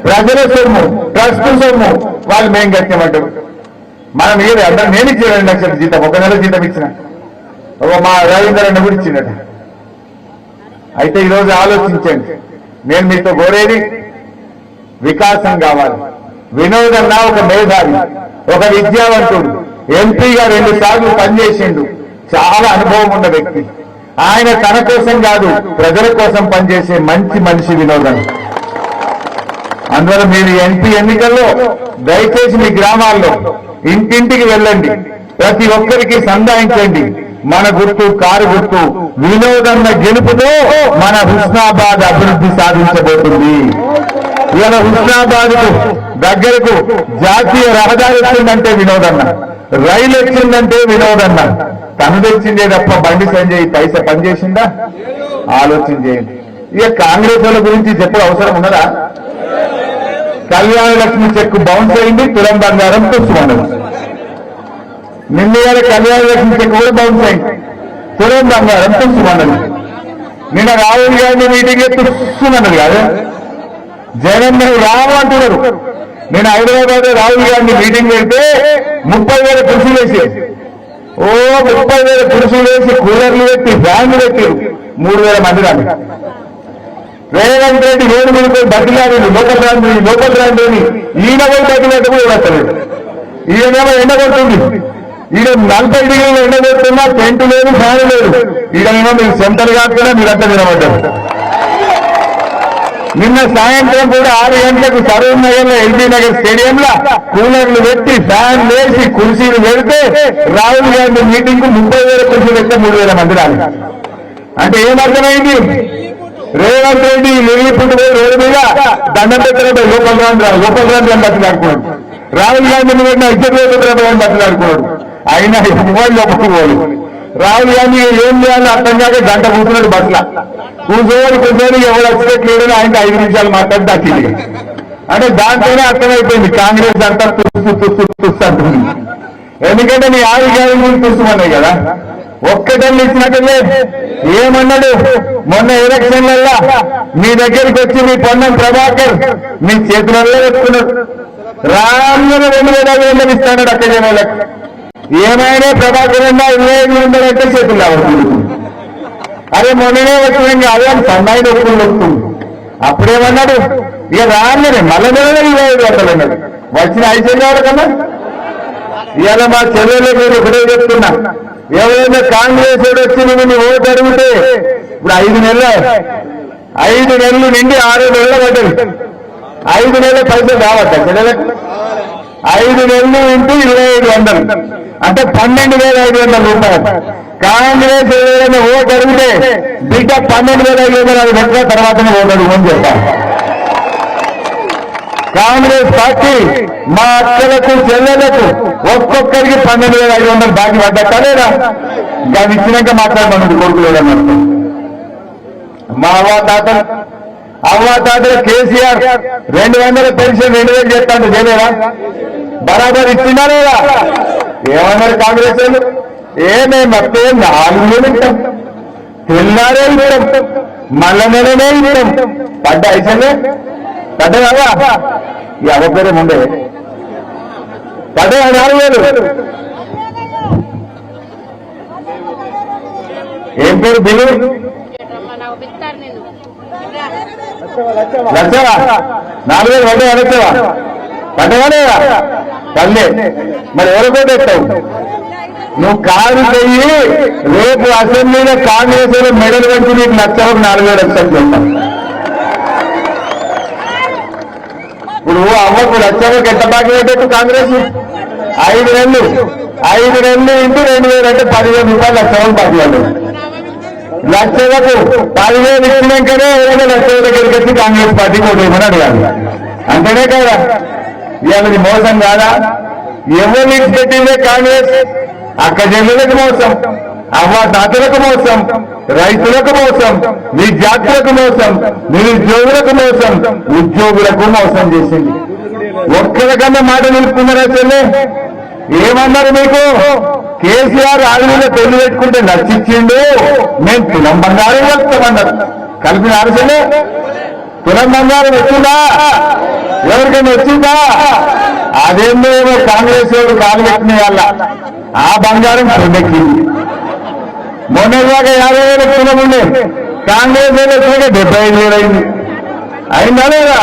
ప్రజల సొమ్ము, ట్రస్ట్ సొమ్ము వాళ్ళు మేము కట్టేమంటారు. మనం ఏది అందరూ నేను ఇచ్చిన 2 లక్షల జీతం, 1 నెల జీతం ఇచ్చిన మా రవీంద్రన్న కూడా ఇచ్చినట. అయితే ఈరోజు ఆలోచించండి, నేను మీతో కోరేది వికాసం కావాలి. వినోదన్న ఒక మేధావి, ఒక విద్యావంతుడు, ఎంపీగా 2 సార్లు పనిచేసిండు, చాలా అనుభవం ఉన్న వ్యక్తి. ఆయన తన కోసం కాదు ప్రజల కోసం పనిచేసే మంచి మనిషి వినోదన్న. అందువల్ల మీరు ఎంపీ ఎన్నికల్లో దయచేసి మీ గ్రామాల్లో ఇంటింటికి వెళ్ళండి, ప్రతి ఒక్కరికి సంధాయించండి. మన గుర్తు కారు గుర్తు. వినోదన్న గెలుపుతో మన హుస్నాబాద్ అభివృద్ధి సాధించబోతుంది. ఇవాళ హుస్నాబాద్ కు దగ్గరకు జాతీయ రహదారి వచ్చిందంటే వినోదన్న, రైలు వచ్చిందంటే వినోదన్న. తను తెచ్చిందే తప్ప బండి సంజయ్ పైస పనిచేసిందా? ఆలోచన చేయండి. ఇక కాంగ్రెస్ వాళ్ళ గురించి చెప్పే అవసరం ఉన్నదా? కళ్యాణ లక్ష్మి చెక్ బౌన్స్ అయింది, తులం బంగారం తుస్సుమన్నది. నిన్న కళ్యాణ లక్ష్మి చెక్ కూడా బౌన్స్ అయింది, తులం బంగారం తుస్సుమన్నది. నిన్న రాహుల్ గాంధీ మీటింగ్ తుస్సుమన్నది కాదు, జగన్ రావు అంటున్నారు. నేను హైదరాబాద్ లో రాహుల్ గాంధీ మీటింగ్ పెడితే 30,000 కుర్చీలు వేసి 30,000 కుర్చీలు వేసి కూలర్లు పెట్టి ఫ్యాన్లు పెట్టి 3,000 మంది రాని. రేవంత్ రెడ్డి రోడ్డు మీద పోయి బతిలాడి లోకల్ రాండి ఈయన పోయి బతిలాడు కూడా వస్తలేదు. ఈయనేమో ఎండ కొడుతుంది, ఈయన 40 డిగ్రీలు ఎండ కొడుతున్నా టెంట్ లేదు, ఫ్యాన్ లేదు. ఈయనేమో మీరు సెంటర్ కాకుండా మీరంతా నిలబడ్డారు. నిన్న సాయంత్రం కూడా 6 గంటలకు సరూర్ నగర్ లో ఎల్బీ నగర్ స్టేడియంలో కూలర్లు పెట్టి ఫ్యాన్ వేసి కుర్చీలు పెడితే రాహుల్ గాంధీ మీటింగ్ కు 30,000 కుర్చీలు పెడితే 3,000 మంది రాలి. అంటే ఏమర్థమైంది? రేవంత్ రెడ్డి నిర్లిపుట్టు పోయి రోడ్డు మీద దండం పెట్టినట్టు లోకల్ రాండి అని బతిలాడుకున్నాడు. రాహుల్ గాంధీ పెట్టిన ఇద్దరు అని బతిలాడుకున్నాడు. అయినా మొబైల్ లోపలికి రాహుల్ గాంధీ ఏం చేయాలో అర్థం కాక గంట కూర్చున్నాడు బస్ల. కూర్చొని ఎవరు వచ్చినట్లేదని ఆయనకి 5 నిమిషాలు మాట్లాడి దక్కింది. అంటే దాంట్లోనే అర్థమైపోయింది కాంగ్రెస్ అంతా తుస్సు అంటుంది. ఎందుకంటే నీ 6 గ్యారెంటీలు తుస్సుమన్నాయి కదా, ఒక్కటల్ని ఇచ్చినట్లే. ఏమన్నాడు మొన్న ఎలక్షన్లల్లా మీ దగ్గరికి వచ్చి మీ పొన్నం ప్రభాకర్ మీ చేతులలో పెట్టుకున్నాడు. రామ్యులు 2,500 ఇస్తాడు అక్క జనాలకు. ఏమైనా ప్రభాకర్ అన్నా 2500 అంటే చేతులు రావట్లేదు. అదే మొన్ననే వచ్చిన అదే సన్నాయి ఒప్పులు వస్తుంది. అప్పుడేమన్నాడు ఇక రామ్యనే మళ్ళీ 2500 అన్నాడు. వచ్చిన 5 చెల్లెల కన్నా ఇవాళ మా చెల్లెలు మీరు ఒకటే చెప్తున్నా, ఎవరైనా కాంగ్రెస్ వచ్చి నువ్వు ఓటు అడిగితే ఇప్పుడు 5 నెలలు నిండి 6 నెలలు పడ్డది. 5 నెలల పైసలు రావద్దా చెల్లెలకు? 5 నెలలు ఇంటూ 2,500 అంటే 12,500 రూపాయలు. కాంగ్రెస్ ఏదైనా ఓటు అడిగితే బిడ్డ 12,500 అది పెట్టిన తర్వాతనే ఓటు అడుగుమని చెప్పారు. కాంగ్రెస్ పార్టీ మా అక్కలకు చెల్లెలకు ఒక్కొక్కరికి 12,500 బాకీ పడ్డట లేదా? దాన్ని ఇచ్చినాక మాట్లాడమన్నది కొడుకులేదన్నట్టు. మా అవ్వాతాతలు కేసీఆర్ 200 పెన్షన్ 2,000 చేస్తాడు చేయలేదా? బరాబర్ ఇచ్చినా లేదా? ఏమన్నారు కాంగ్రెస్ వాళ్ళు? మేము వస్తే 4,000 ఇస్తాం, తెల్లారే ఇస్తాం, మళ్ళా నెలనే ఇస్తాం. పడ్డ ఐసలే పడ్డ కదా ఈ అవసరం ఉండే పడ్డ 4,000. ఏం పేరు బిల్లు? లక్షవా? 4,000 పడ్డా లక్షవా? పడ్డవాలేదా? పల్లె. మరి ఎవరికో తెస్తావు నువ్వు? కారు చెయ్యి, రేపు అసెంబ్లీలో కాంగ్రెస్ మెడల్ వచ్చి నీకు లక్షకు 4,000 లక్షలు చెప్తాం. ఇప్పుడు అవ్వకు లక్షకు ఎంత బాకీ పెట్టు కాంగ్రెస్? 5 నెలలు ఇంటూ 2,000 అంటే 10,000 రూపాయలు లక్షలు బాకీ వాళ్ళు. లక్షలకు 10,000 ఇచ్చినాకనే ఏదైనా లక్షల దగ్గరికి వచ్చి కాంగ్రెస్ పార్టీకి ఓటు వేయమని అడగాలి. అంతేనే కదా? ఇవాళది మోసం కాదా? ఎవరు ఇచ్చి పెట్టిందే కాంగ్రెస్? అక్క చెల్లెలకు మోసం, అవ్వాతాతలకు మోసం, రైతులకు మోసం, విద్యార్థులకు మోసం, నిరుద్యోగులకు మోసం, ఉద్యోగులకు మోసం చేసింది. ఒక్కరికన్నా మాట నిలుపుకున్నారా చెల్లె? ఏమన్నారు మీకు? కేసీఆర్ ఆవిడ పెళ్లి పెట్టుకుంటే నచ్చిచ్చిండు, మేము తులం బంగారం వస్తామన్నారు. కలిపిన అరసలే తులం బంగారం వచ్చిందా? ఎవరికైనా వచ్చిందా? అదేందో కాంగ్రెస్ ఎవరు కాలు పెట్టిన వాళ్ళ ఆ బంగారం కొండెక్కింది. మొన్నటిదాకా 50,000 కిలో ఉండే కాంగ్రెస్ 75,000 అయింది. అయిందా లేదా?